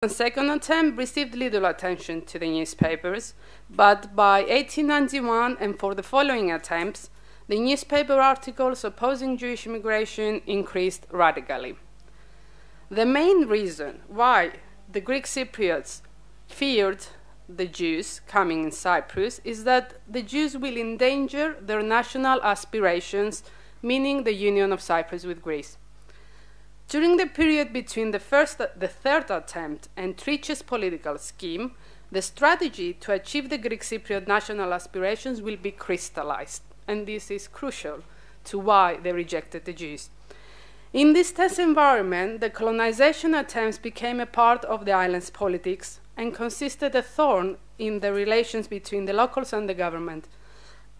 The second attempt received little attention to the newspapers, but by 1891 and for the following attempts, the newspaper articles opposing Jewish immigration increased radically. The main reason why the Greek Cypriots feared the Jews coming in Cyprus is that the Jews will endanger their national aspirations, meaning the union of Cyprus with Greece. During the period between the third attempt and Triche's political scheme, the strategy to achieve the Greek Cypriot national aspirations will be crystallized, and this is crucial to why they rejected the Jews. In this tense environment, the colonization attempts became a part of the island's politics and consisted a thorn in the relations between the locals and the government.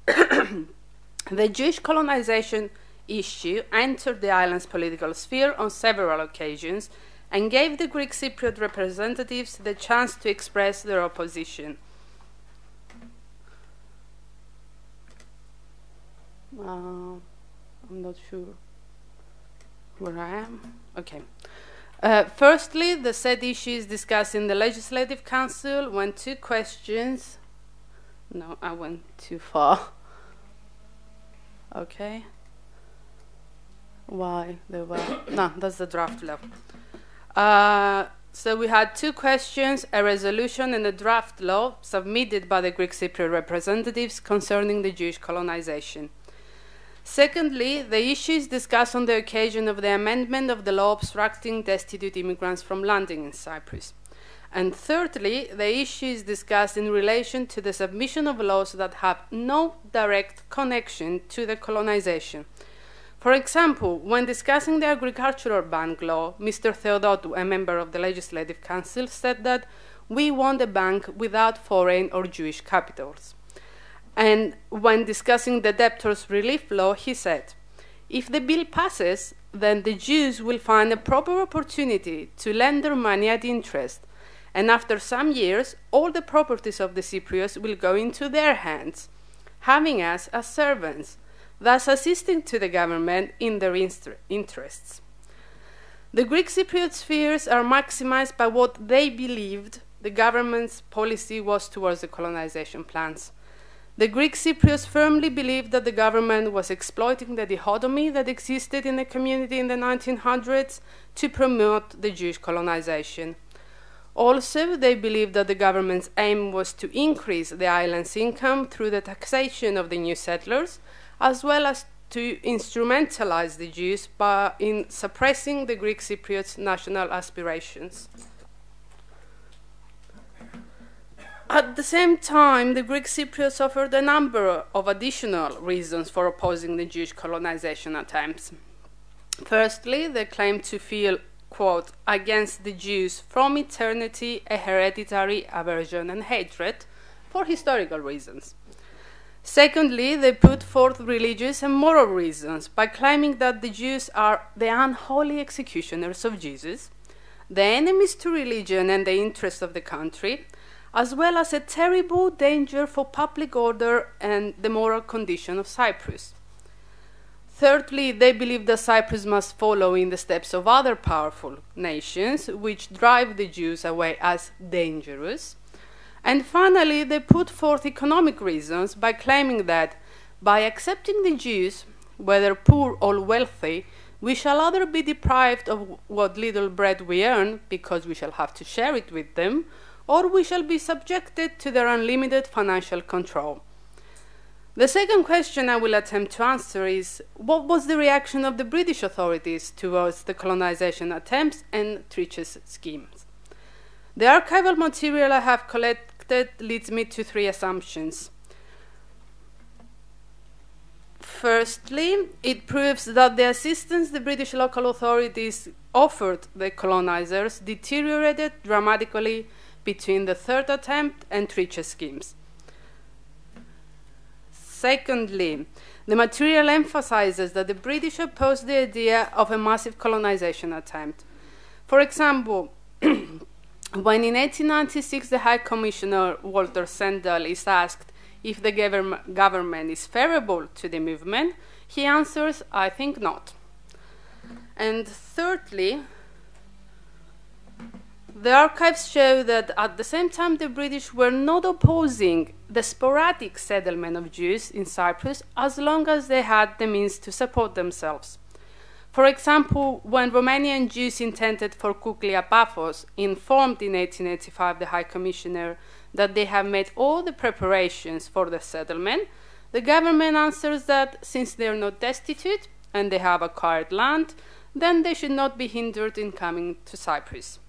The Jewish colonization issue entered the island's political sphere on several occasions and gave the Greek Cypriot representatives the chance to express their opposition. I'm not sure where I am. Okay. Firstly, the said issue is discussed in the Legislative Council when two questions. No, I went too far. Okay. Why there were no, that's the draft law. So we had two questions, a resolution and a draft law submitted by the Greek Cypriot representatives concerning the Jewish colonization. Secondly, the issue is discussed on the occasion of the amendment of the law obstructing destitute immigrants from landing in Cyprus. And thirdly, the issue is discussed in relation to the submission of laws that have no direct connection to the colonization. For example, when discussing the Agricultural Bank law, Mr. Theodotou, a member of the Legislative Council, said that we want a bank without foreign or Jewish capitals. And when discussing the debtors' relief law, he said, if the bill passes, then the Jews will find a proper opportunity to lend their money at interest, and after some years, all the properties of the Cypriots will go into their hands, having us as servants, thus assisting to the government in their interests. The Greek Cypriots' fears are maximized by what they believed the government's policy was towards the colonization plans. The Greek Cypriots firmly believed that the government was exploiting the dichotomy that existed in the community in the 1900s to promote the Jewish colonization. Also, they believed that the government's aim was to increase the island's income through the taxation of the new settlers, as well as to instrumentalize the Jews in suppressing the Greek Cypriots' national aspirations. At the same time, the Greek Cypriots offered a number of additional reasons for opposing the Jewish colonization attempts. Firstly, they claimed to feel, quote, against the Jews from eternity a hereditary aversion and hatred for historical reasons. Secondly, they put forth religious and moral reasons by claiming that the Jews are the unholy executioners of Jesus, the enemies to religion and the interests of the country, as well as a terrible danger for public order and the moral condition of Cyprus. Thirdly, they believe that Cyprus must follow in the steps of other powerful nations, which drive the Jews away as dangerous. And finally, they put forth economic reasons by claiming that by accepting the Jews, whether poor or wealthy, we shall either be deprived of what little bread we earn because we shall have to share it with them, or we shall be subjected to their unlimited financial control. The second question I will attempt to answer is, what was the reaction of the British authorities towards the colonization attempts and Triche's schemes? The archival material I have collected leads me to three assumptions. Firstly, it proves that the assistance the British local authorities offered the colonizers deteriorated dramatically between the third attempt and Triche's schemes. Secondly, the material emphasizes that the British opposed the idea of a massive colonization attempt. For example, when in 1896 the High Commissioner Walter Sandal is asked if the government is favorable to the movement, he answers, I think not. And thirdly, The archives show that at the same time the British were not opposing the sporadic settlement of Jews in Cyprus as long as they had the means to support themselves. For example, when Romanian Jews intended for Kuklia Paphos informed in 1885 the High Commissioner that they have made all the preparations for the settlement, the government answers that since they are not destitute and they have acquired land, then they should not be hindered in coming to Cyprus.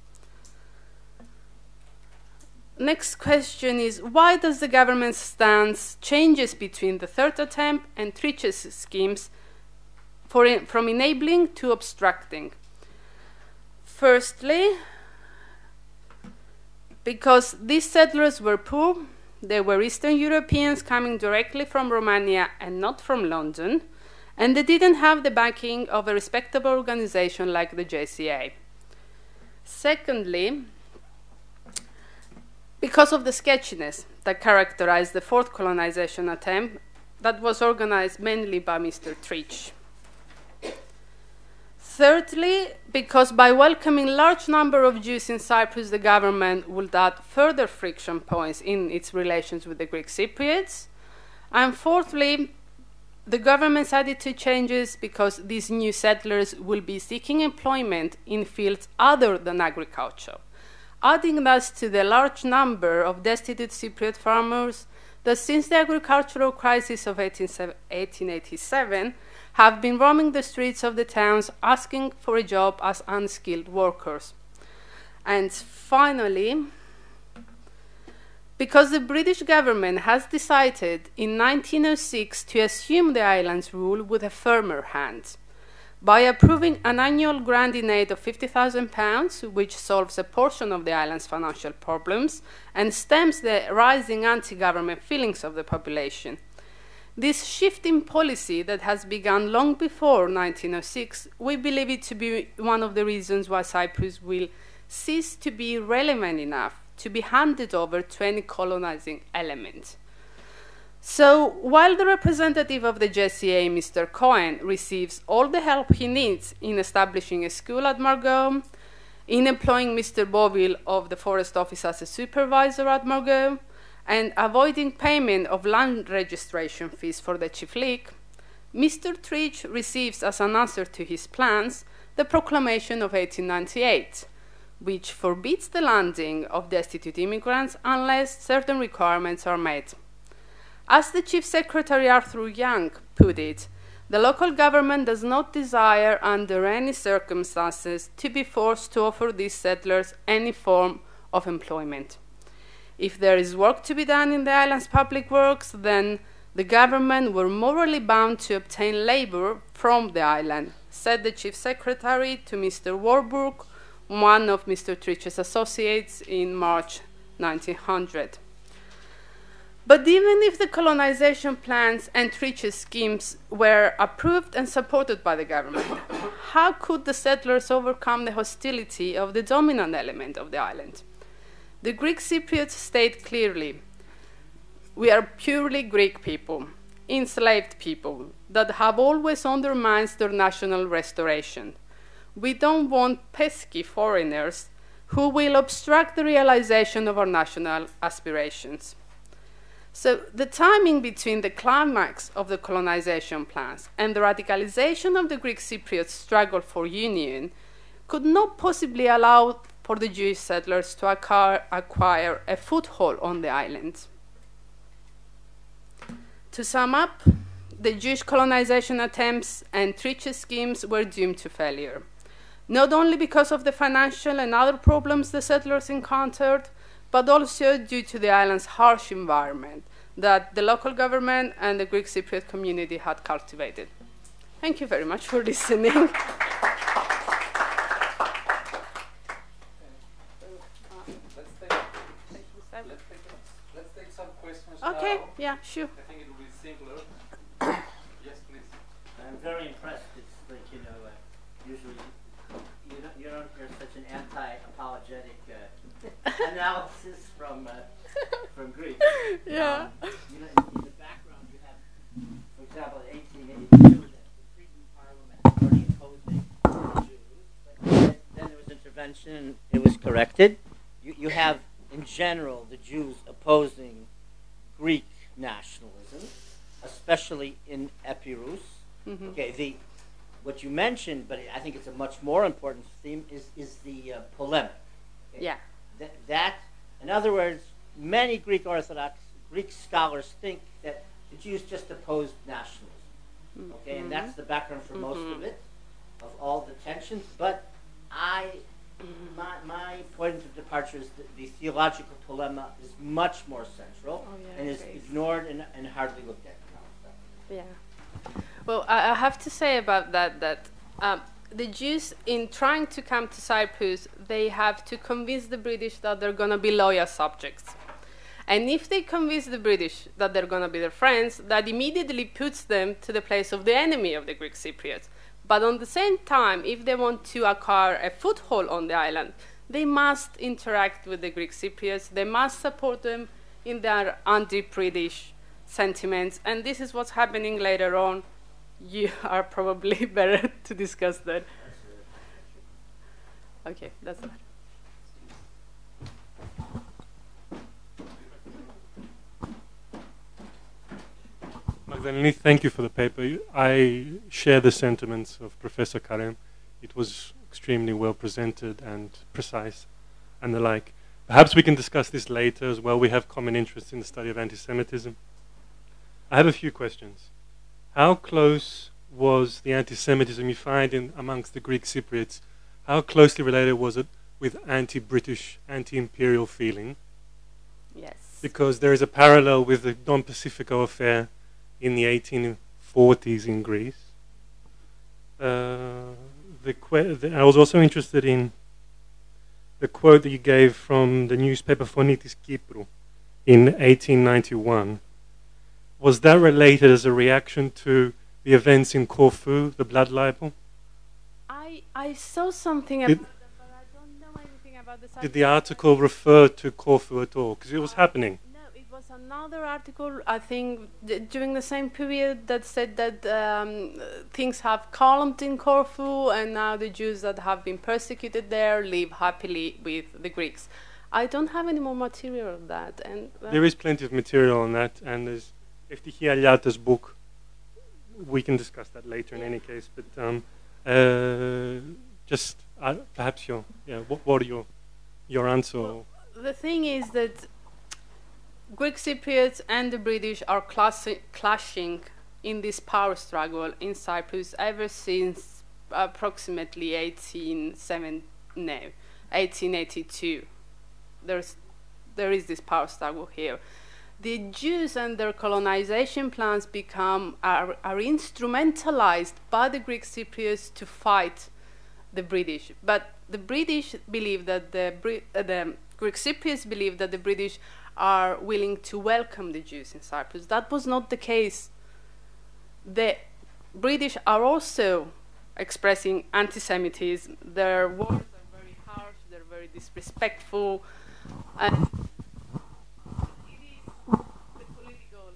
Next question is, why does the government's stance changes between the third attempt and Triches schemes from enabling to obstructing? Firstly, because these settlers were poor, they were Eastern Europeans coming directly from Romania and not from London, and they didn't have the backing of a respectable organization like the JCA. Secondly, because of the sketchiness that characterized the fourth colonization attempt that was organized mainly by Mr. Trich. Thirdly, because by welcoming large number of Jews in Cyprus, the government would add further friction points in its relations with the Greek Cypriots. And fourthly, the government's attitude changes because these new settlers will be seeking employment in fields other than agriculture, adding thus to the large number of destitute Cypriot farmers that since the agricultural crisis of 1887 have been roaming the streets of the towns asking for a job as unskilled workers. And finally, because the British government has decided in 1906 to assume the island's rule with a firmer hand, by approving an annual grant in aid of £50,000, which solves a portion of the island's financial problems and stems the rising anti-government feelings of the population. This shift in policy that has begun long before 1906, we believe it to be one of the reasons why Cyprus will cease to be relevant enough to be handed over to any colonizing element. So, while the representative of the JCA, Mr. Cohen, receives all the help he needs in establishing a school at Margaux, in employing Mr. Boville of the Forest Office as a supervisor at Margaux, and avoiding payment of land registration fees for the Chiflik, Mr. Trich receives as an answer to his plans the proclamation of 1898, which forbids the landing of destitute immigrants unless certain requirements are met. As the Chief Secretary Arthur Young put it, the local government does not desire under any circumstances to be forced to offer these settlers any form of employment. If there is work to be done in the island's public works, then the government were morally bound to obtain labor from the island, said the Chief Secretary to Mr. Warburg, one of Mr. Trich's associates, in March 1900. But even if the colonization plans and Trich's schemes were approved and supported by the government, how could the settlers overcome the hostility of the dominant element of the island? The Greek Cypriots state clearly, we are purely Greek people, enslaved people, that have always on their minds their national restoration. We don't want pesky foreigners who will obstruct the realization of our national aspirations. So the timing between the climax of the colonization plans and the radicalization of the Greek Cypriot struggle for union could not possibly allow for the Jewish settlers to acquire a foothold on the island. To sum up, the Jewish colonization attempts and Trich's schemes were doomed to failure, not only because of the financial and other problems the settlers encountered, but also due to the island's harsh environment that the local government and the Greek Cypriot community had cultivated. Thank you very much for listening. Let's take some questions Okay, now. yeah, sure. I think it will be simpler. Yes, please. I'm very impressed. It's like, usually you're such an anti-apologetic analysis from Greece. Yeah. In the background you have, for example, in 1882, the Cretan Parliament already opposing Jews, but then there was intervention. It it was corrected. You have, in general, the Jews opposing Greek nationalism, especially in Epirus. Okay, what you mentioned, but I think it's a much more important theme, is the polemic. Okay? Yeah. That, in other words, many Greek Orthodox, Greek scholars think that the Jews just opposed nationalism. Okay, and that's the background for most of it, of all the tensions. But my point of departure is that the theological polema is much more central and is ignored and hardly looked at. Yeah. Well, I have to say about that the Jews, in trying to come to Cyprus, they have to convince the British that they're going to be loyal subjects. And if they convince the British that they're going to be their friends, that immediately puts them to the place of the enemy of the Greek Cypriots. But on the same time, if they want to acquire a foothold on the island, they must interact with the Greek Cypriots. They must support them in their anti-British sentiments. And this is what's happening later on. You are probably better to discuss that. Okay, that's all. Magdalene, thank you for the paper. I share the sentiments of Professor Karem. It was extremely well presented and precise and the like. Perhaps we can discuss this later as well. We have common interests in the study of anti-Semitism. I have a few questions. How close was the anti-Semitism you find amongst the Greek Cypriots? How closely related was it with anti-British, anti-imperial feeling? Yes. Because there is a parallel with the Don Pacifico affair in the 1840s in Greece. I was also interested in the quote that you gave from the newspaper Phonitis Kyprou in 1891. Was that related as a reaction to the events in Corfu, the blood libel? I saw something about that, but I don't know anything about the subject. Did the article refer to Corfu at all? Because it was happening. No, it was another article, I think, during the same period that said that things have calmed in Corfu and now the Jews that have been persecuted there live happily with the Greeks. I don't have any more material of that. And there is plenty of material on that, and there's Eftichia Aliata's book. We can discuss that later in any case, but just perhaps what are your answer? Well, the thing is that Greek Cypriots and the British are clashing in this power struggle in Cyprus ever since approximately 1882. There is this power struggle here. The Jews and their colonization plans are instrumentalized by the Greek Cypriots to fight the British. But the British believe that the Greek Cypriots believe that the British are willing to welcome the Jews in Cyprus. That was not the case. The British are also expressing anti-Semitism. Their words are very harsh, they're very disrespectful, and the political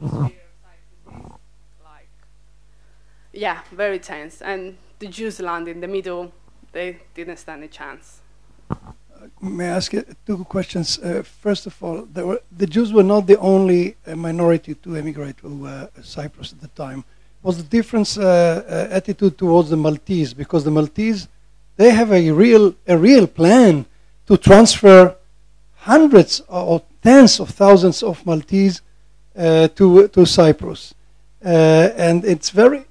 atmosphere of Cyprus is very tense. And the Jews land in the middle. They didn't stand a chance. May I ask you two questions? First of all, the Jews were not the only minority to emigrate to Cyprus at the time. Was the difference attitude towards the Maltese? Because the Maltese, they have a real plan to transfer hundreds or tens of thousands of Maltese to Cyprus, and it's very.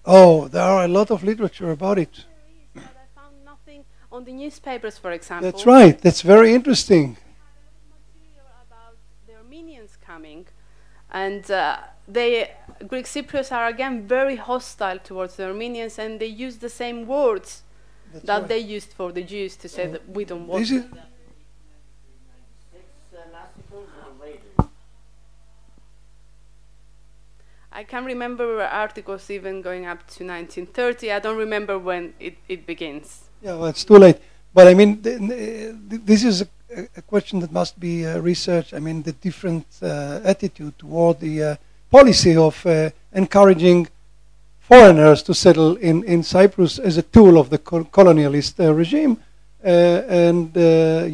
Oh, there are a lot of literature about it. But I found nothing on the newspapers, for example. That's right. That's very interesting. Material about the Armenians coming, and Greek Cypriots are again very hostile towards the Armenians, and they use the same words that they used for the Jews to say that we don't want. I can remember articles even going up to 1930. I don't remember when it begins. Yeah, well, it's too late. But I mean, this is a question that must be researched. I mean, the different attitude toward the policy of encouraging foreigners to settle in Cyprus as a tool of the colonialist regime. And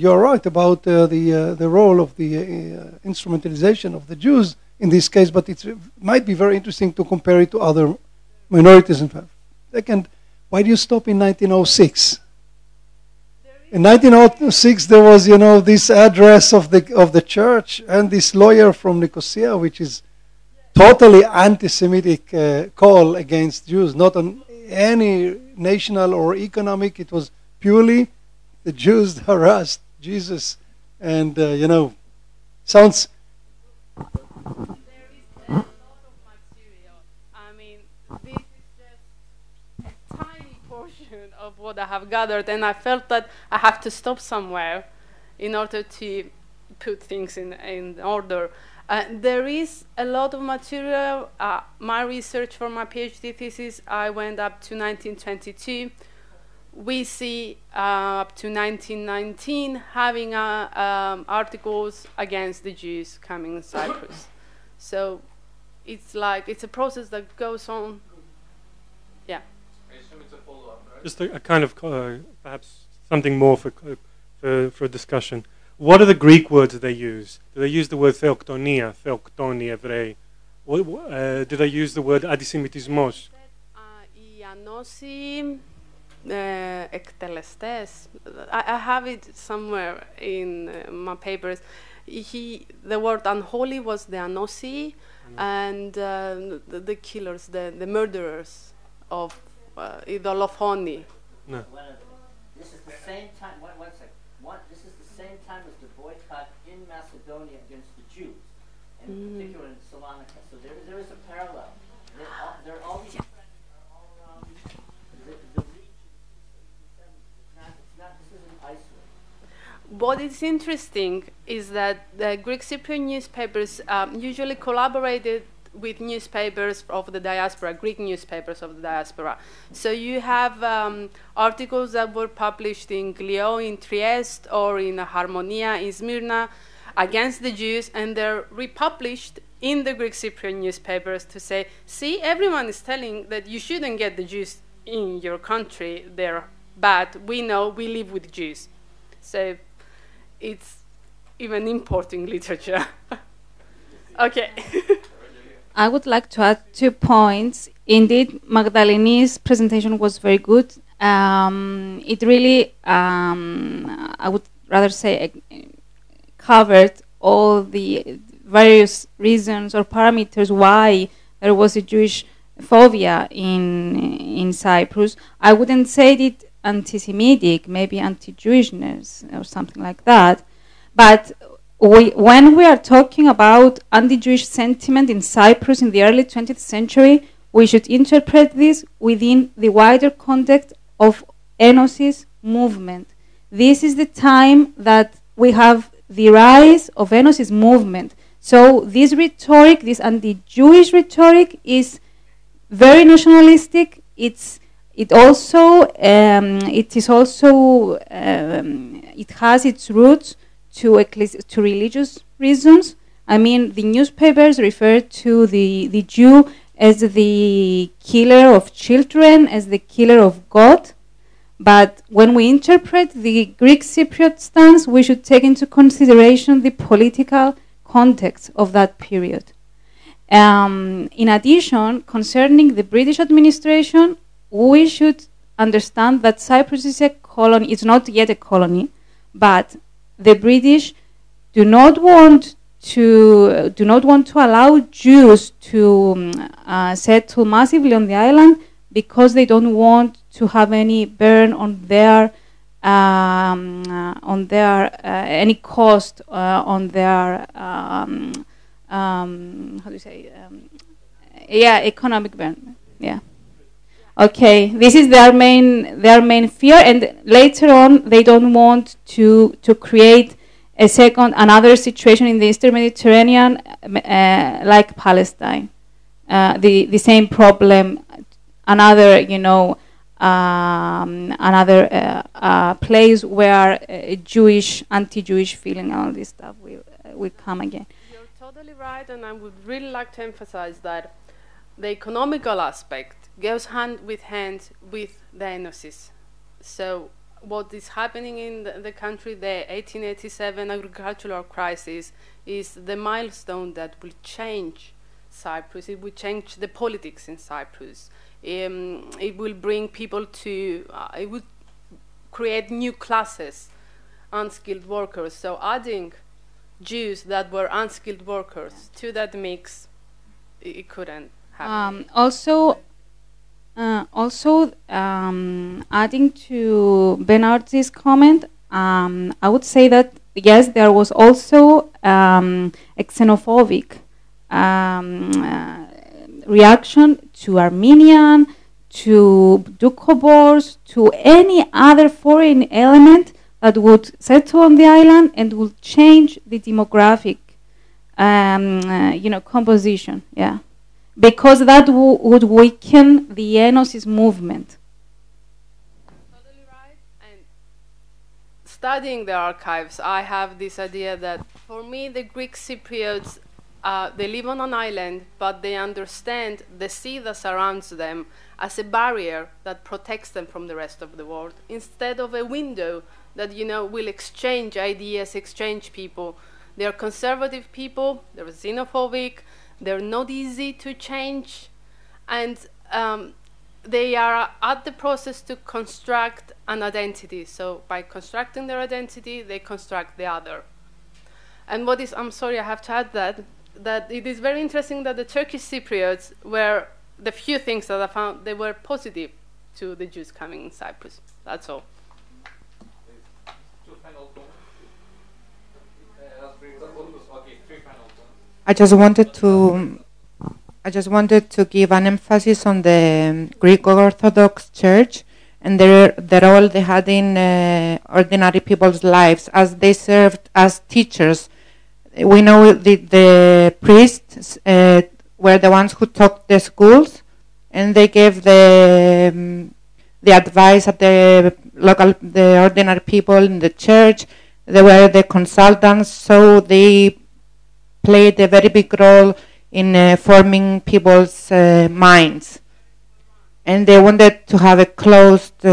you're right about the role of the instrumentalization of the Jews in this case, but it might be very interesting to compare it to other minorities. Second, why do you stop in 1906? In 1906, there was, this address of the church and this lawyer from Nicosia, which is totally anti-Semitic call against Jews, not on any national or economic. It was purely the Jews harassed Jesus, and sounds. There is a lot of material. I mean, this is just a tiny portion of what I have gathered, and I felt that I have to stop somewhere in order to put things in order. There is a lot of material. My research for my PhD thesis, I went up to 1922. We see up to 1919 having articles against the Jews coming in Cyprus. So it's a process that goes on. Yeah. I assume it's a follow-up, right? Just a kind of perhaps something more for discussion. What are the Greek words they use? Do they use the word theoktoni, Evrei? Do they use the word antisemitismos? Οι ανώσοι εκτελεστές. I have it somewhere in my papers. The word unholy was the anossi, and the killers, the murderers of Idolophoni. No. This is the same time. One second. This is the same time as the boycott in Macedonia against the Jews, and in particular in Salonika. So there is a parallel. They're all these trends are all around the region. This isn't isolated. What is interesting is that the Greek Cypriot newspapers usually collaborated with newspapers of the diaspora, Greek newspapers of the diaspora. So you have articles that were published in Glio, in Trieste, or in Harmonia, in Smyrna, against the Jews, and they're republished in the Greek Cypriot newspapers to say, see, everyone is telling that you shouldn't get the Jews in your country, they're bad, we know, we live with Jews. So it's even importing literature. Okay. I would like to add 2 points. Indeed, Magdaleni's presentation was very good. It really, I would rather say, covered all the various reasons or parameters why there was a Jewish phobia in Cyprus. I wouldn't say it anti-Semitic, maybe anti-Jewishness or something like that. But when we are talking about anti-Jewish sentiment in Cyprus in the early 20th century, we should interpret this within the wider context of Enosis movement. This is the time that we have the rise of Enosis movement. So this rhetoric, this anti-Jewish rhetoric, is very nationalistic. It has its roots to religious reasons. I mean, the newspapers refer to the Jew as the killer of children, as the killer of God. But when we interpret the Greek Cypriot stance, we should take into consideration the political context of that period. In addition, concerning the British administration, we should understand that Cyprus is a colony. It's not yet a colony, but the British do not want to allow Jews to settle massively on the island because they don't want to have any burn on their any cost on their how do you say economic burn. Yeah. Okay, this is their main fear, and later on they don't want to create another situation in the Eastern Mediterranean like Palestine. The same problem, another place where a Jewish, anti-Jewish feeling and all this stuff will come again. You're totally right, and I would really like to emphasize that the economical aspect goes hand with the enosis. So what is happening in the country, the 1887 agricultural crisis, is the milestone that will change Cyprus. It will change the politics in Cyprus. It will bring people to, it will create new classes, unskilled workers. So adding Jews that were unskilled workers to that mix, it couldn't happen. Adding to Bernard's comment, I would say that yes, there was also a xenophobic reaction to Armenian, to Doukhobors, to any other foreign element that would settle on the island and would change the demographic, composition. Yeah. Because that would weaken the Enosis movement. Totally right. And studying the archives, I have this idea that for me, the Greek Cypriots, they live on an island, but they understand the sea that surrounds them as a barrier that protects them from the rest of the world, instead of a window that, will exchange ideas, exchange people. They are conservative people, they're xenophobic, they're not easy to change, and they are at the process to construct an identity. So by constructing their identity, they construct the other. And what is, I'm sorry, I have to add that it is very interesting that the Turkish Cypriots were, the few things that I found, they were positive to the Jews coming in Cyprus. That's all. Two final comments. Okay, three final comments. I just wanted to give an emphasis on the Greek Orthodox Church and the role they had in ordinary people's lives as they served as teachers. We know the priests were the ones who taught the schools, and they gave the advice at the ordinary people in the church. They were the consultants, so they played a very big role in forming people's minds. And they wanted to have a closed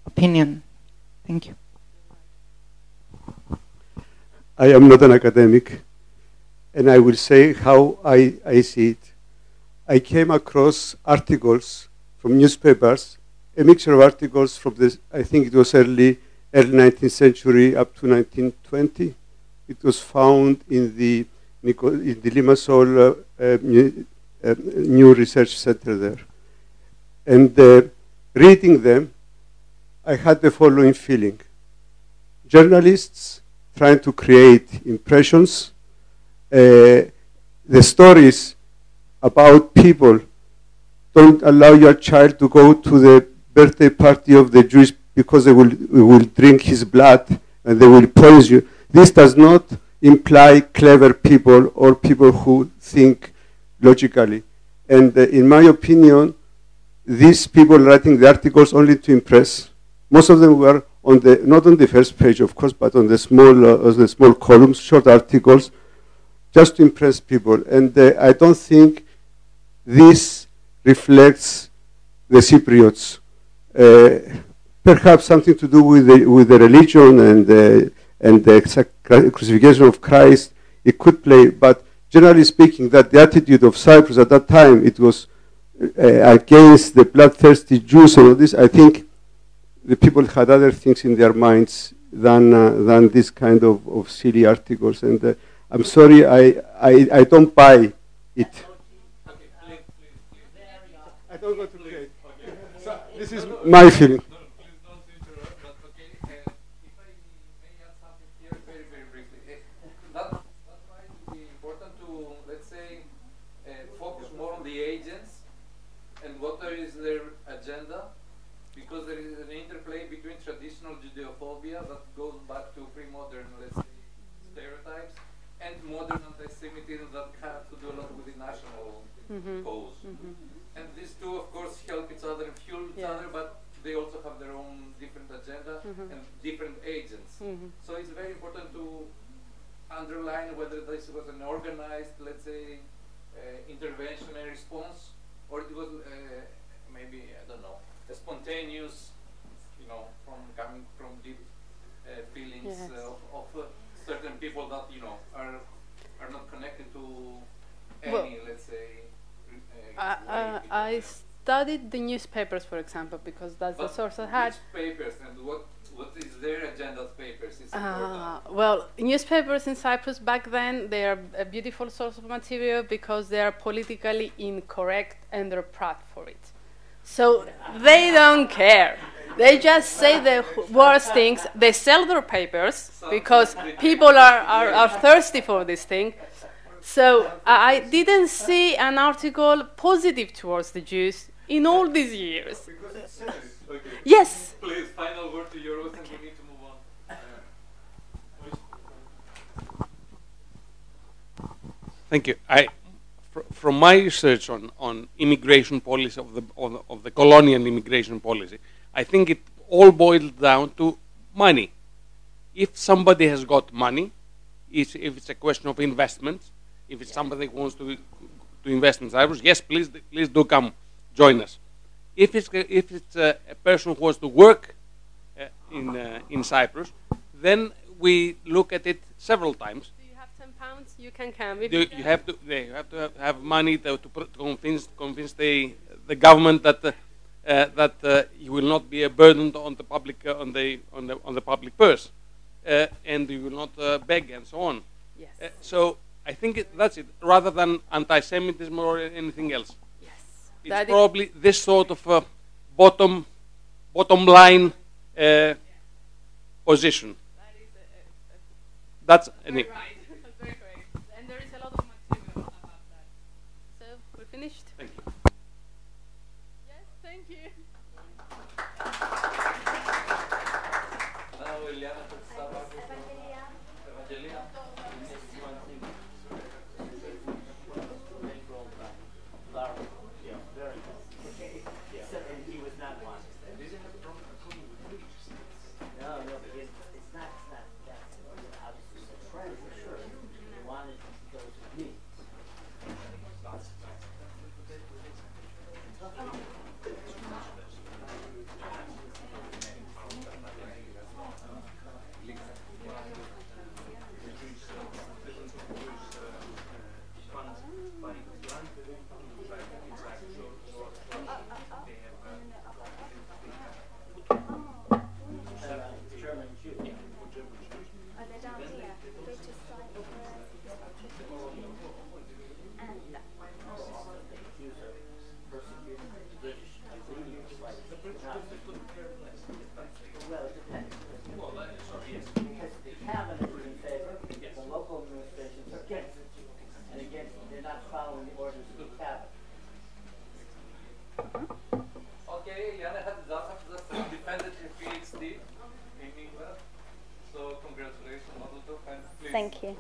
opinion. Thank you. I am not an academic, and I will say how I see it. I came across articles from newspapers, a mixture of articles from this, I think it was early 19th century up to 1920. It was found in the Limassol new research center there. And reading them, I had the following feeling. Journalists trying to create impressions, the stories about people, don't allow your child to go to the birthday party of the Jewish because they will drink his blood and they will poison you. This does not imply clever people or people who think logically. And in my opinion, these people writing the articles only to impress, most of them were on the, not on the first page, of course, but on the small columns, short articles, just to impress people. And I don't think this reflects the Cypriots. Perhaps something to do with the religion and the crucifixion of Christ, it could play. But generally speaking, that the attitude of Cyprus at that time, it was against the bloodthirsty Jews and all this. I think the people had other things in their minds than this kind of silly articles. And I'm sorry, I don't buy it. I don't go to play. So this is my feeling. Please don't interrupt, but okay. If I may add something here very, very briefly. That's why it would be important to, let's say, focus more on the agents and what is their agenda, because there is an interplay between traditional Judeophobia that goes back to pre-modern, let's say, stereotypes, and modern anti-Semitism that have to do a lot with the national cause. And these two, of course, help each other and fuel each other, but they also have their own different agenda and different agents. So it's very important to underline whether this was an organized, let's say, intervention and response, or it was maybe, I don't know, a spontaneous, you know, from coming from deep feelings of certain people that, you know, are not connected to any, well, let's say, I studied the newspapers, for example, because that's the source I had. Newspapers, and what is their agenda of papers? Is important. Well, newspapers in Cyprus back then, they are a beautiful source of material because they are politically incorrect and they're proud for it. So they don't care. They just say the worst things. They sell their papers because people are thirsty for this thing. So I didn't see an article positive towards the Jews in all these years. Okay. Yes. Please, final word to your host, and we need to move on. Thank you. From my research on immigration policy of the colonial immigration policy, I think it all boils down to money. If somebody has got money, if it's a question of investment, if it's somebody who wants to invest in Cyprus, yes, please do come join us. If it's a person who wants to work in Cyprus, then we look at it several times. Do you have £10? You can come. They have to have money to convince the government that you will not be a burden on the public on the public purse, and you will not beg and so on. Yes. So I think that's it, rather than anti-Semitism or anything else. Yes. It's probably this sort of bottom line position. That is that's very right. That's very great. And there is a lot of material about that. So we're finished. Thank you. Yes, thank you. Now, Eliana, Evangelia. Thank you.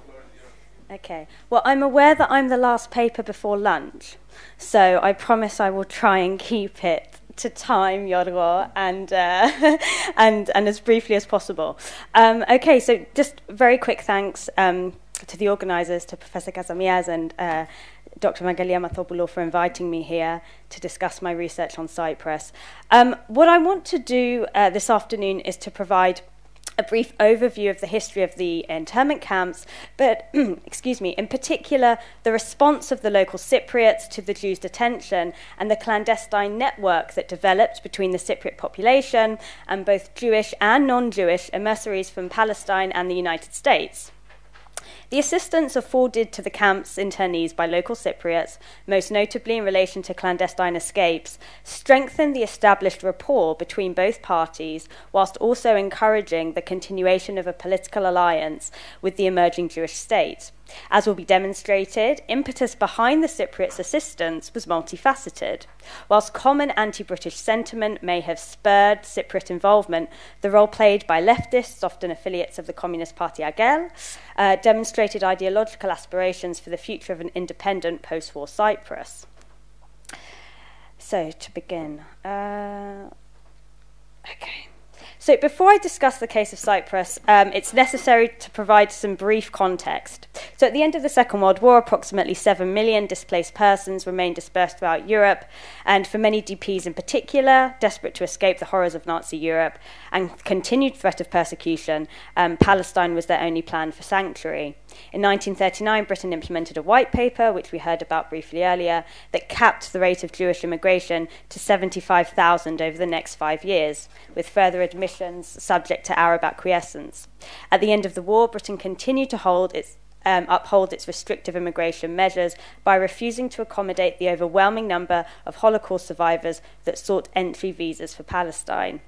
Okay. Well, I'm aware that I'm the last paper before lunch, so I promise I will try and keep it to time, Yorgo, and as briefly as possible. Okay, so just very quick thanks to the organisers, to Professor Kazamias and Dr. Magalia Mathopoulou for inviting me here to discuss my research on Cyprus. What I want to do this afternoon is to provide a brief overview of the history of the internment camps, but, excuse me, in particular, the response of the local Cypriots to the Jews' detention and the clandestine network that developed between the Cypriot population and both Jewish and non-Jewish emissaries from Palestine and the United States. The assistance afforded to the camp's internees by local Cypriots, most notably in relation to clandestine escapes, strengthened the established rapport between both parties, whilst also encouraging the continuation of a political alliance with the emerging Jewish state. As will be demonstrated, impetus behind the Cypriots' assistance was multifaceted. Whilst common anti-British sentiment may have spurred Cypriot involvement, the role played by leftists, often affiliates of the Communist Party Agel, demonstrated ideological aspirations for the future of an independent post-war Cyprus. So, to begin, okay. So before I discuss the case of Cyprus, it's necessary to provide some brief context. So at the end of the Second World War, approximately 7 million displaced persons remained dispersed throughout Europe, and for many DPs in particular, desperate to escape the horrors of Nazi Europe and continued threat of persecution, Palestine was their only plan for sanctuary. In 1939, Britain implemented a white paper, which we heard about briefly earlier, that capped the rate of Jewish immigration to 75,000 over the next 5 years, with further admissions subject to Arab acquiescence. At the end of the war, Britain continued to uphold its restrictive immigration measures by refusing to accommodate the overwhelming number of Holocaust survivors that sought entry visas for Palestine.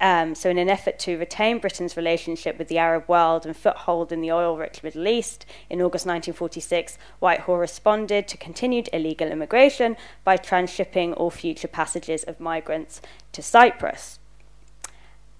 So in an effort to retain Britain's relationship with the Arab world and foothold in the oil-rich Middle East, in August 1946, Whitehall responded to continued illegal immigration by transshipping all future passages of migrants to Cyprus.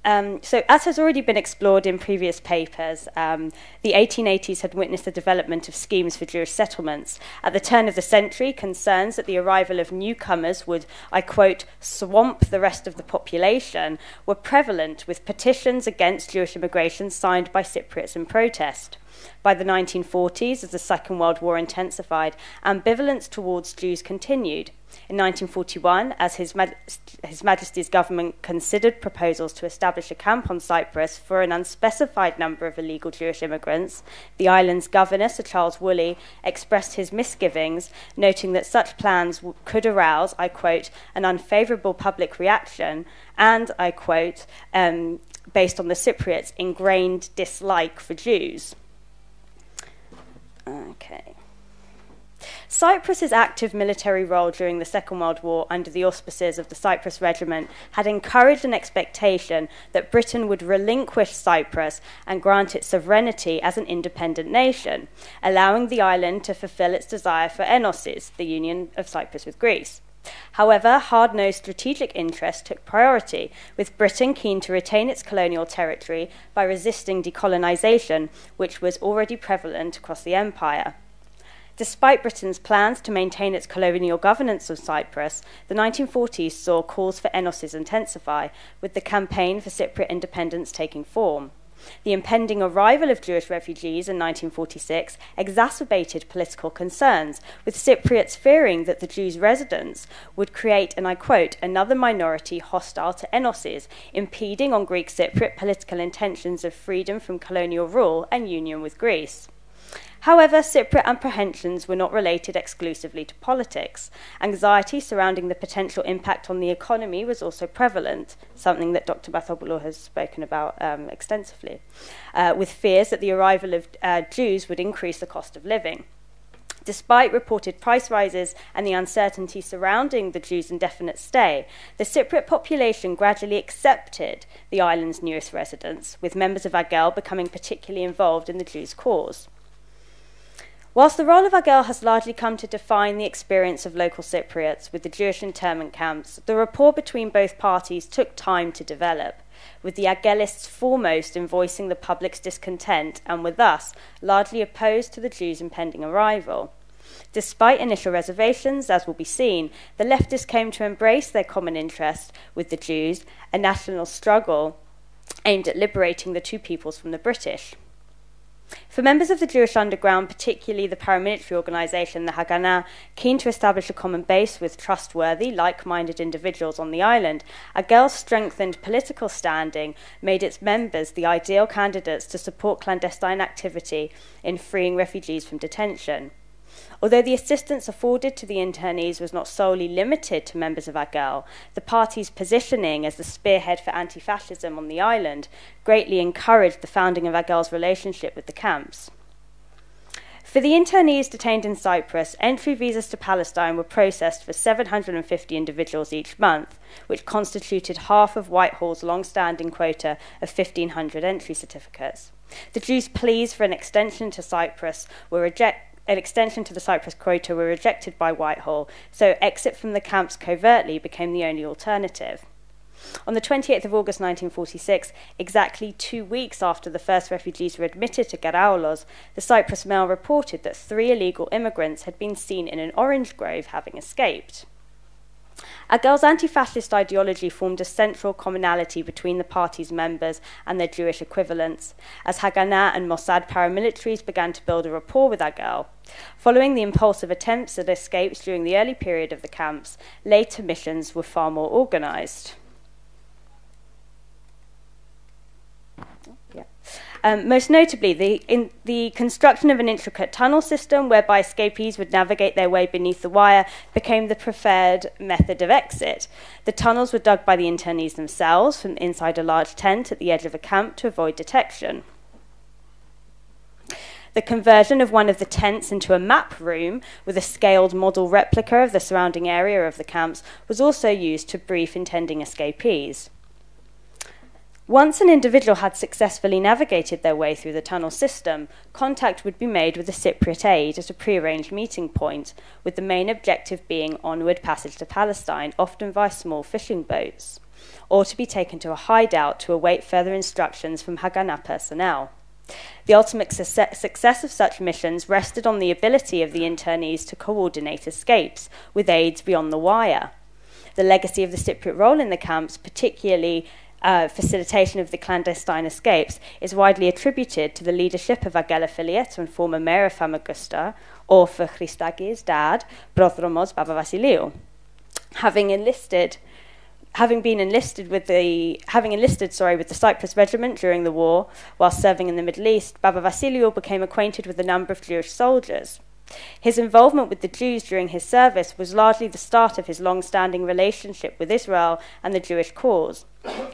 So as has already been explored in previous papers, the 1880s had witnessed the development of schemes for Jewish settlements. At the turn of the century, concerns that the arrival of newcomers would, I quote, swamp the rest of the population were prevalent, with petitions against Jewish immigration signed by Cypriots in protest. By the 1940s, as the Second World War intensified, ambivalence towards Jews continued. In 1941, as His Majesty's government considered proposals to establish a camp on Cyprus for an unspecified number of illegal Jewish immigrants, the island's governor, Sir Charles Woolley, expressed his misgivings, noting that such plans could arouse, I quote, an unfavourable public reaction and, I quote, based on the Cypriots' ingrained dislike for Jews. Okay. Cyprus's active military role during the Second World War under the auspices of the Cyprus Regiment had encouraged an expectation that Britain would relinquish Cyprus and grant it sovereignty as an independent nation, allowing the island to fulfill its desire for enosis, the union of Cyprus with Greece. However, hard-nosed strategic interest took priority, with Britain keen to retain its colonial territory by resisting decolonisation, which was already prevalent across the empire. Despite Britain's plans to maintain its colonial governance of Cyprus, the 1940s saw calls for enosis intensify, with the campaign for Cypriot independence taking form. The impending arrival of Jewish refugees in 1946 exacerbated political concerns, with Cypriots fearing that the Jews' residents would create, and I quote, another minority hostile to enosis, impeding on Greek Cypriot political intentions of freedom from colonial rule and union with Greece. However, Cypriot apprehensions were not related exclusively to politics. Anxiety surrounding the potential impact on the economy was also prevalent, something that Dr. Bathopoulou has spoken about extensively, with fears that the arrival of Jews would increase the cost of living. Despite reported price rises and the uncertainty surrounding the Jews' indefinite stay, the Cypriot population gradually accepted the island's newest residents, with members of AGEL becoming particularly involved in the Jews' cause. Whilst the role of AGEL has largely come to define the experience of local Cypriots with the Jewish internment camps, the rapport between both parties took time to develop, with the AGELists foremost in voicing the public's discontent and were thus largely opposed to the Jews' impending arrival. Despite initial reservations, as will be seen, the leftists came to embrace their common interest with the Jews, a national struggle aimed at liberating the two peoples from the British. For members of the Jewish underground, particularly the paramilitary organisation, the Haganah, keen to establish a common base with trustworthy, like-minded individuals on the island, AGEL's strengthened political standing made its members the ideal candidates to support clandestine activity in freeing refugees from detention. Although the assistance afforded to the internees was not solely limited to members of AGEL, the party's positioning as the spearhead for anti-fascism on the island greatly encouraged the founding of AGEL's relationship with the camps. For the internees detained in Cyprus, entry visas to Palestine were processed for 750 individuals each month, which constituted half of Whitehall's long-standing quota of 1,500 entry certificates. The Jews' pleas for an extension to Cyprus an extension to the Cyprus quota were rejected by Whitehall, so exit from the camps covertly became the only alternative. On the 28th of August 1946, exactly 2 weeks after the first refugees were admitted to Geraoulos, the Cyprus Mail reported that 3 illegal immigrants had been seen in an orange grove having escaped. Agel's anti-fascist ideology formed a central commonality between the party's members and their Jewish equivalents, as Haganah and Mossad paramilitaries began to build a rapport with Agel. Following the impulsive attempts at escapes during the early period of the camps, later missions were far more organized. Most notably, the construction of an intricate tunnel system whereby escapees would navigate their way beneath the wire became the preferred method of exit. The tunnels were dug by the internees themselves from inside a large tent at the edge of a camp to avoid detection. The conversion of one of the tents into a map room with a scaled model replica of the surrounding area of the camps was also used to brief intending escapees. Once an individual had successfully navigated their way through the tunnel system, contact would be made with the Cypriot aide at a pre-arranged meeting point, with the main objective being onward passage to Palestine, often via small fishing boats, or to be taken to a hideout to await further instructions from Haganah personnel. The ultimate success of such missions rested on the ability of the internees to coordinate escapes with aides beyond the wire. The legacy of the Cypriot role in the camps, particularly facilitation of the clandestine escapes, is widely attributed to the leadership of Agel Affiliates and former mayor of Famagusta, or for Christakis' dad, Prodromos Baba Vasiliou. Having enlisted with the Cyprus Regiment during the war, while serving in the Middle East, Baba Vasiliou became acquainted with a number of Jewish soldiers. His involvement with the Jews during his service was largely the start of his long-standing relationship with Israel and the Jewish cause.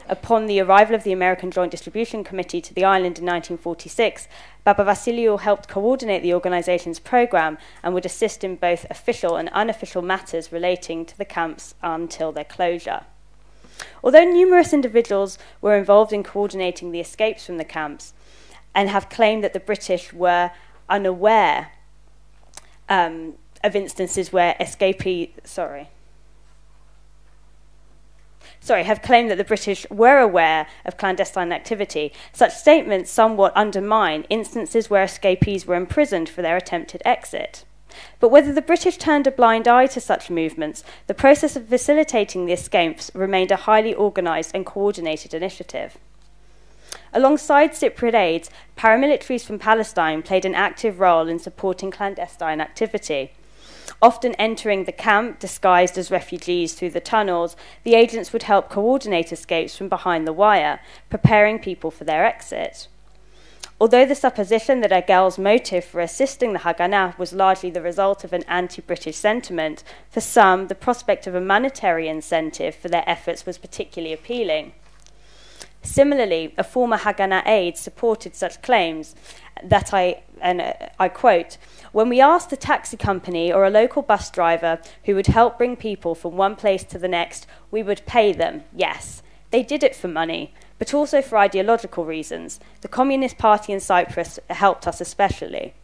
Upon the arrival of the American Joint Distribution Committee to the island in 1946, Baba Vasiliou helped coordinate the organization's program and would assist in both official and unofficial matters relating to the camps until their closure. Although numerous individuals were involved in coordinating the escapes from the camps and have claimed that the British were unaware of instances where have claimed that the British were aware of clandestine activity, such statements somewhat undermine instances where escapees were imprisoned for their attempted exit. But whether the British turned a blind eye to such movements, the process of facilitating the escapes remained a highly organised and coordinated initiative. Alongside Cypriot aides, paramilitaries from Palestine played an active role in supporting clandestine activity. Often entering the camp disguised as refugees through the tunnels, the agents would help coordinate escapes from behind the wire, preparing people for their exit. Although the supposition that Agel's motive for assisting the Haganah was largely the result of an anti-British sentiment, for some, the prospect of a monetary incentive for their efforts was particularly appealing. Similarly, a former Haganah aide supported such claims that I quote, "When we asked a taxi company or a local bus driver who would help bring people from one place to the next, we would pay them, yes. They did it for money, but also for ideological reasons. The Communist Party in Cyprus helped us especially."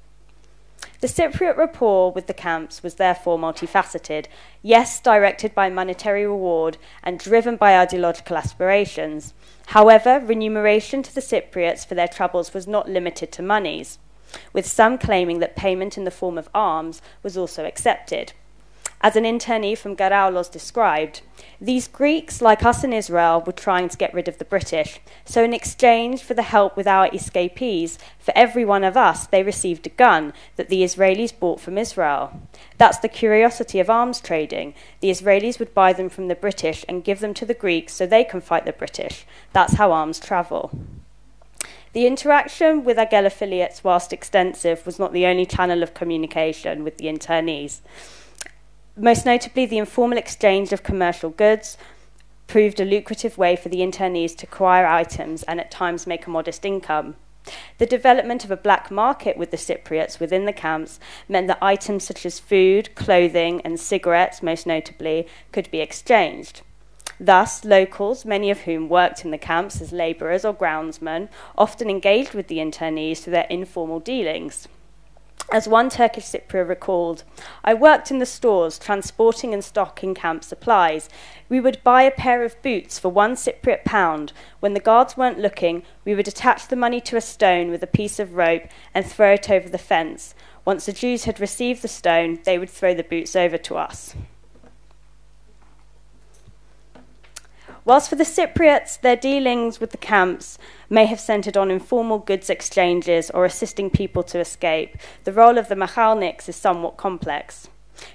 The Cypriot rapport with the camps was therefore multifaceted, yes, directed by monetary reward and driven by ideological aspirations. However, remuneration to the Cypriots for their troubles was not limited to monies, with some claiming that payment in the form of arms was also accepted. As an internee from Garaulos described, "These Greeks, like us in Israel, were trying to get rid of the British, so in exchange for the help with our escapees, for every one of us they received a gun that the Israelis bought from Israel. That's the curiosity of arms trading. The Israelis would buy them from the British and give them to the Greeks so they can fight the British. That's how arms travel." The interaction with Agel affiliates, whilst extensive, was not the only channel of communication with the internees. Most notably, the informal exchange of commercial goods proved a lucrative way for the internees to acquire items and at times make a modest income. The development of a black market with the Cypriots within the camps meant that items such as food, clothing, and cigarettes, most notably, could be exchanged. Thus, locals, many of whom worked in the camps as labourers or groundsmen, often engaged with the internees through their informal dealings. As one Turkish Cypriot recalled, "I worked in the stores transporting and stocking camp supplies. We would buy a pair of boots for £1 Cypriot pound. When the guards weren't looking, we would attach the money to a stone with a piece of rope and throw it over the fence. Once the Jews had received the stone, they would throw the boots over to us." Whilst for the Cypriots, their dealings with the camps may have centred on informal goods exchanges or assisting people to escape, the role of the Machalniks is somewhat complex.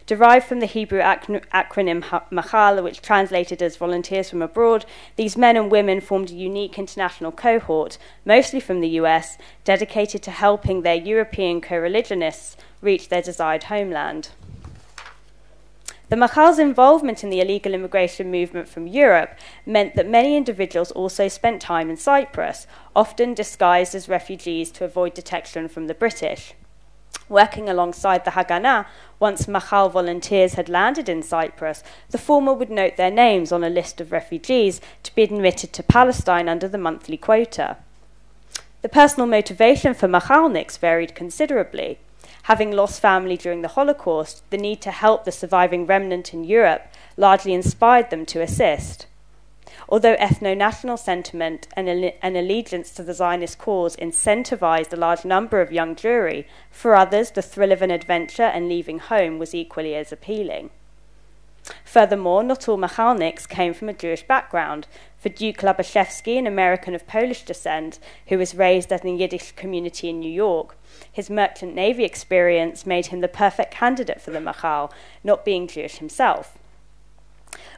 Derived from the Hebrew acronym Machal, which translated as volunteers from abroad, these men and women formed a unique international cohort, mostly from the US, dedicated to helping their European co-religionists reach their desired homeland. The Machal's involvement in the illegal immigration movement from Europe meant that many individuals also spent time in Cyprus, often disguised as refugees to avoid detection from the British. Working alongside the Haganah, once Machal volunteers had landed in Cyprus, the former would note their names on a list of refugees to be admitted to Palestine under the monthly quota. The personal motivation for Machalniks varied considerably. Having lost family during the Holocaust, the need to help the surviving remnant in Europe largely inspired them to assist. Although ethno-national sentiment and allegiance to the Zionist cause incentivized a large number of young Jewry, for others the thrill of an adventure and leaving home was equally as appealing. Furthermore, not all Machalniks came from a Jewish background. For Duke Labashevsky, an American of Polish descent who was raised in a Yiddish community in New York, his merchant navy experience made him the perfect candidate for the Machal, not being Jewish himself.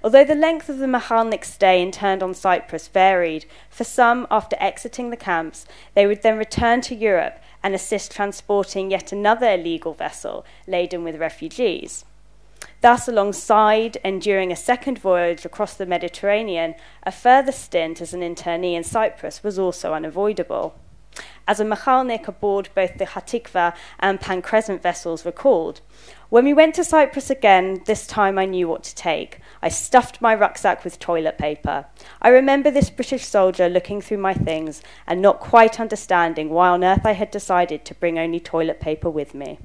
Although the length of the Machalnik's stay interned on Cyprus varied, for some, after exiting the camps, they would then return to Europe and assist transporting yet another illegal vessel laden with refugees. Thus, alongside enduring a second voyage across the Mediterranean, a further stint as an internee in Cyprus was also unavoidable. As a Machalnik aboard both the Hatikva and Pan Crescent vessels recalled, "When we went to Cyprus again, this time I knew what to take. I stuffed my rucksack with toilet paper. I remember this British soldier looking through my things and not quite understanding why on earth I had decided to bring only toilet paper with me."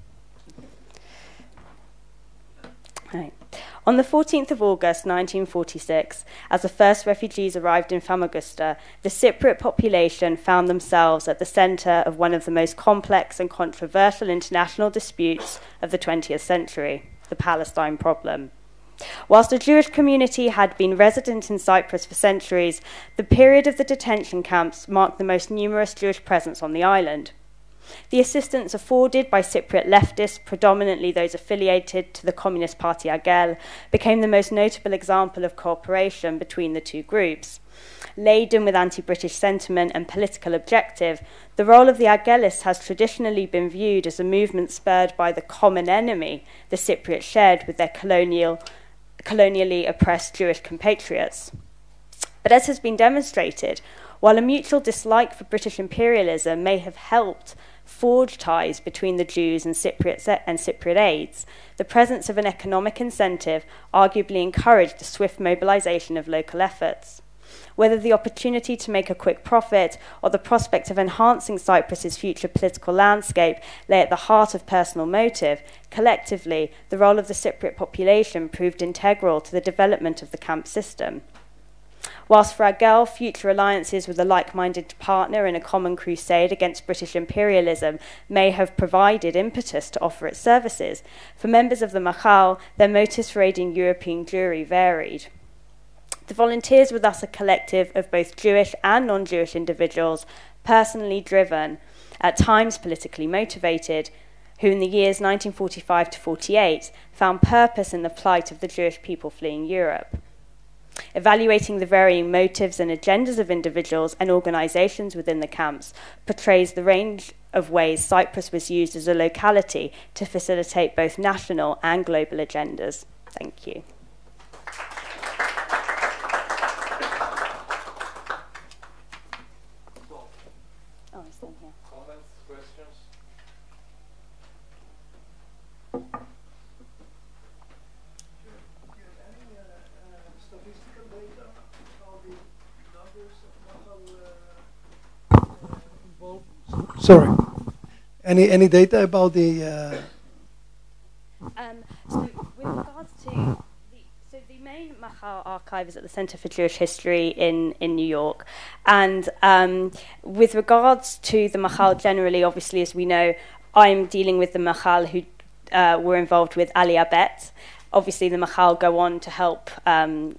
Right. On the 14th of August 1946, as the first refugees arrived in Famagusta, the Cypriot population found themselves at the centre of one of the most complex and controversial international disputes of the 20th century, the Palestine problem. Whilst the Jewish community had been resident in Cyprus for centuries, the period of the detention camps marked the most numerous Jewish presence on the island. The assistance afforded by Cypriot leftists, predominantly those affiliated to the Communist Party Agel, became the most notable example of cooperation between the two groups. Laden with anti-British sentiment and political objective, the role of the Agelists has traditionally been viewed as a movement spurred by the common enemy the Cypriots shared with their colonially oppressed Jewish compatriots. But as has been demonstrated, while a mutual dislike for British imperialism may have helped forge ties between the Jews and Cypriot aides, the presence of an economic incentive arguably encouraged the swift mobilization of local efforts. Whether the opportunity to make a quick profit or the prospect of enhancing Cyprus's future political landscape lay at the heart of personal motive, collectively, the role of the Cypriot population proved integral to the development of the camp system. Whilst for Agel, future alliances with a like-minded partner in a common crusade against British imperialism may have provided impetus to offer its services, for members of the Machal, their motives for aiding European Jewry varied. The volunteers were thus a collective of both Jewish and non-Jewish individuals, personally driven, at times politically motivated, who in the years 1945 to 48 found purpose in the plight of the Jewish people fleeing Europe. Evaluating the varying motives and agendas of individuals and organisations within the camps portrays the range of ways Cyprus was used as a locality to facilitate both national and global agendas. Thank you. Oh, it's in here. Comments, questions? Sorry. Any data about the? So with regards to the main Machal archive is at the Centre for Jewish History in New York, and with regards to the Machal generally, obviously as we know, I'm dealing with the Machal who were involved with Aliyah Bet. obviously the Machal go on to help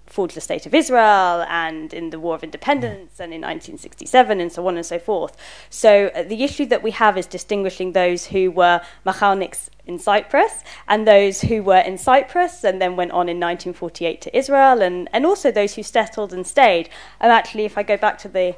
forge the State of Israel and in the War of Independence and in 1967 and so on and so forth. So the issue that we have is distinguishing those who were Machalniks in Cyprus and those who were in Cyprus and then went on in 1948 to Israel, and also those who settled and stayed. And actually, if I go back to the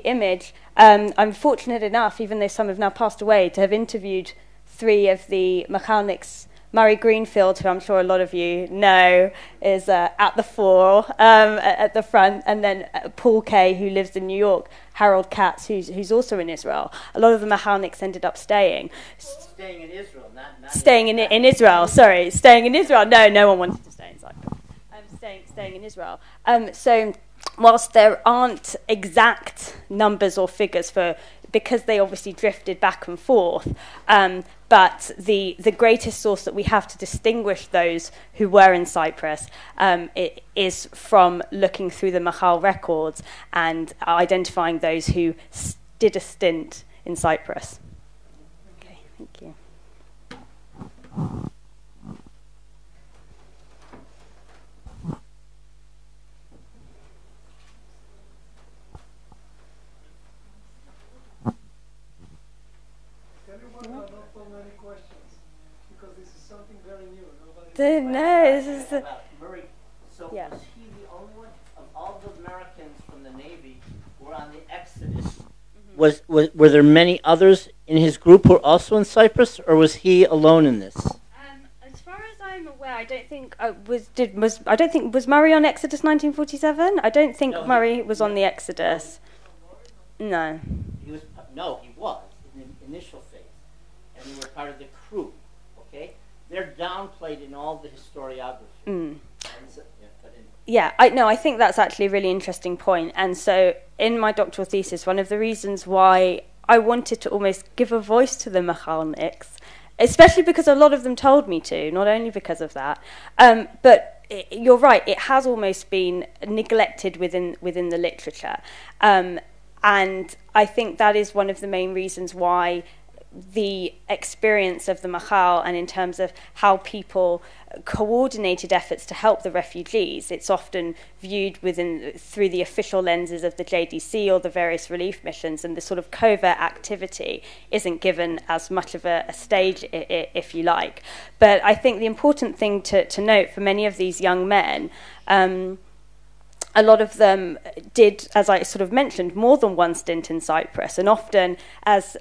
image, I'm fortunate enough, even though some have now passed away, to have interviewed 3 of the Machalniks. Murray Greenfield, who I'm sure a lot of you know, is at the fore, at the front, and then Paul Kay, who lives in New York, Harold Katz, who's also in Israel. A lot of the Machalniks ended up staying. Staying in Israel, not staying in Israel. Sorry, staying in Israel. No one wanted to stay in Cyprus. Staying in Israel. So, whilst there aren't exact numbers or figures because they obviously drifted back and forth. But the greatest source that we have to distinguish those who were in Cyprus it is from looking through the Machal records and identifying those who did a stint in Cyprus. Okay, thank you. This is Murray. So yeah. was he the only one of all the Americans from the Navy who were on the Exodus? Mm-hmm. Were there many others in his group who were also in Cyprus, or was he alone in this? As far as I'm aware, I don't think was Murray on Exodus 1947? I don't think Murray was on the Exodus. No. He was in the initial phase, and they were part of the crew. Okay. They're downplayed in all the historiography. I think that's actually a really interesting point. And so in my doctoral thesis, one of the reasons why I wanted to almost give a voice to the Machalniks, especially because a lot of them told me to, not only because of that, but you're right, it has almost been neglected within the literature. And I think that is one of the main reasons why the experience of the Machal, and in terms of how people coordinated efforts to help the refugees, it's often viewed through the official lenses of the JDC or the various relief missions, and the sort of covert activity isn't given as much of a stage, if you like. But I think the important thing to note for many of these young men, a lot of them did, as I sort of mentioned, more than one stint in Cyprus, and often, as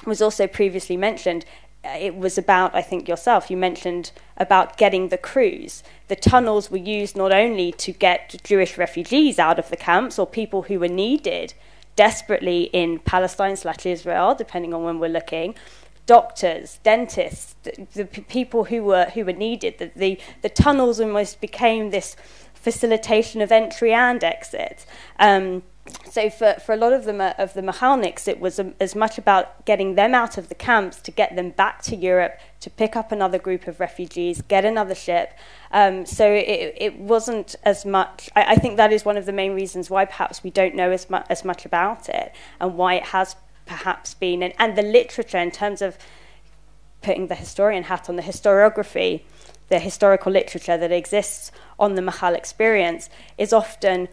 was also previously mentioned, it was about, I think yourself, you mentioned about getting the crews. The tunnels were used not only to get Jewish refugees out of the camps or people who were needed desperately in Palestine/Israel, depending on when we're looking, doctors, dentists, the people who were needed. The tunnels almost became this facilitation of entry and exit. So for a lot of the Machalniks, it was as much about getting them out of the camps to get them back to Europe, to pick up another group of refugees, get another ship. So it wasn't as much. I think that is one of the main reasons why perhaps we don't know as much about it, and why it has perhaps been, and the literature in terms of putting the historian hat on, the historiography, the historical literature that exists on the Machal experience is often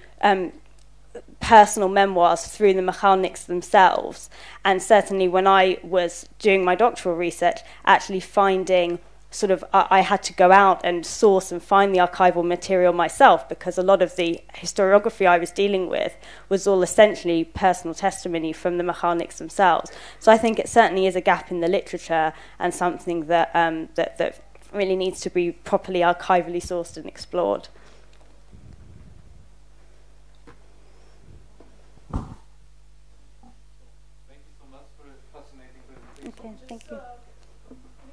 personal memoirs through the Machalniks themselves. And certainly when I was doing my doctoral research, actually finding sort of, I had to go out and source and find the archival material myself, because a lot of the historiography I was dealing with was all essentially personal testimony from the Machalniks themselves. So I think it certainly is a gap in the literature, and something that that really needs to be properly archivally sourced and explored. Thank you so much for a fascinating presentation. Okay, thank you.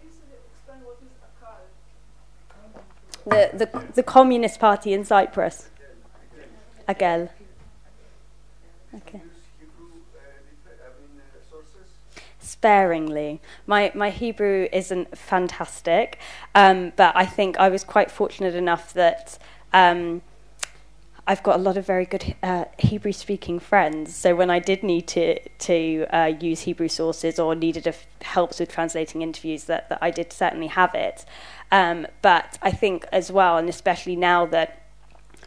Please explain what is AKAL. The Communist Party in Cyprus. AGEL. Okay. Sparingly. My Hebrew isn't fantastic, but I think I was quite fortunate enough that I've got a lot of very good Hebrew-speaking friends. So when I did need to use Hebrew sources or needed helps with translating interviews, that I did certainly have it. But I think as well, and especially now that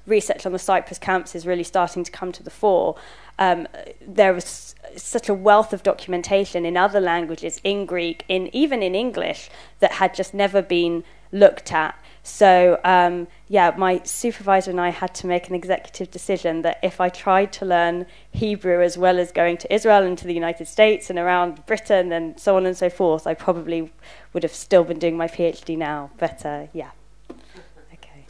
research on the Cyprus camps is really starting to come to the fore, there was such a wealth of documentation in other languages, in Greek, even in English, that had just never been looked at. So, my supervisor and I had to make an executive decision that if I tried to learn Hebrew as well as going to Israel and to the United States and around Britain and so on and so forth, I probably would have still been doing my PhD now. But, yeah. Okay.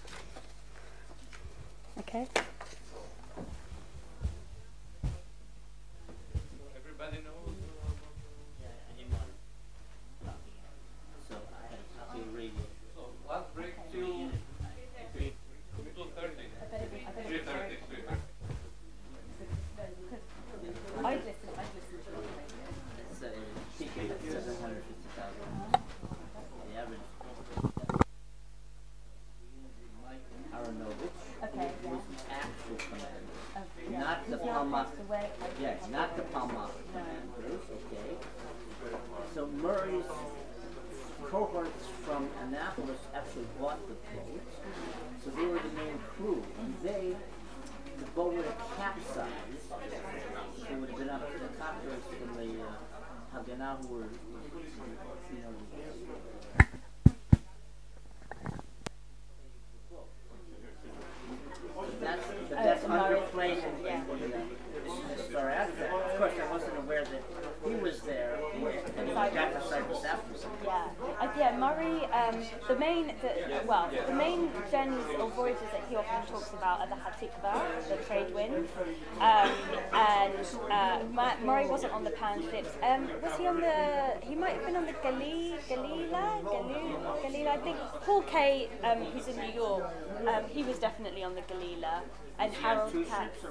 Okay. Everybody knows. So last break till 2:30. 3:30. I'd listen to Okay, was the actual command, not the Palma. Yes, not the Palma commanders. Okay. So Murray's cohorts from Annapolis actually bought the boat, so they were the main crew. And the boat would have capsized. It would have been up to the cockroach from the Haganah who were, That's underplayed in the story. Of course, I wasn't aware that he was there and he got to Cyprus afterwards. Yeah, Murray. The main journeys or voyages that he often talks about are the Hatikva, the trade wind, and Murray wasn't on the Pan ships. Was he on the? He might have been on the Galila. I think Paul Kay, who's in New York, he was definitely on the Galila, and Harold Katz.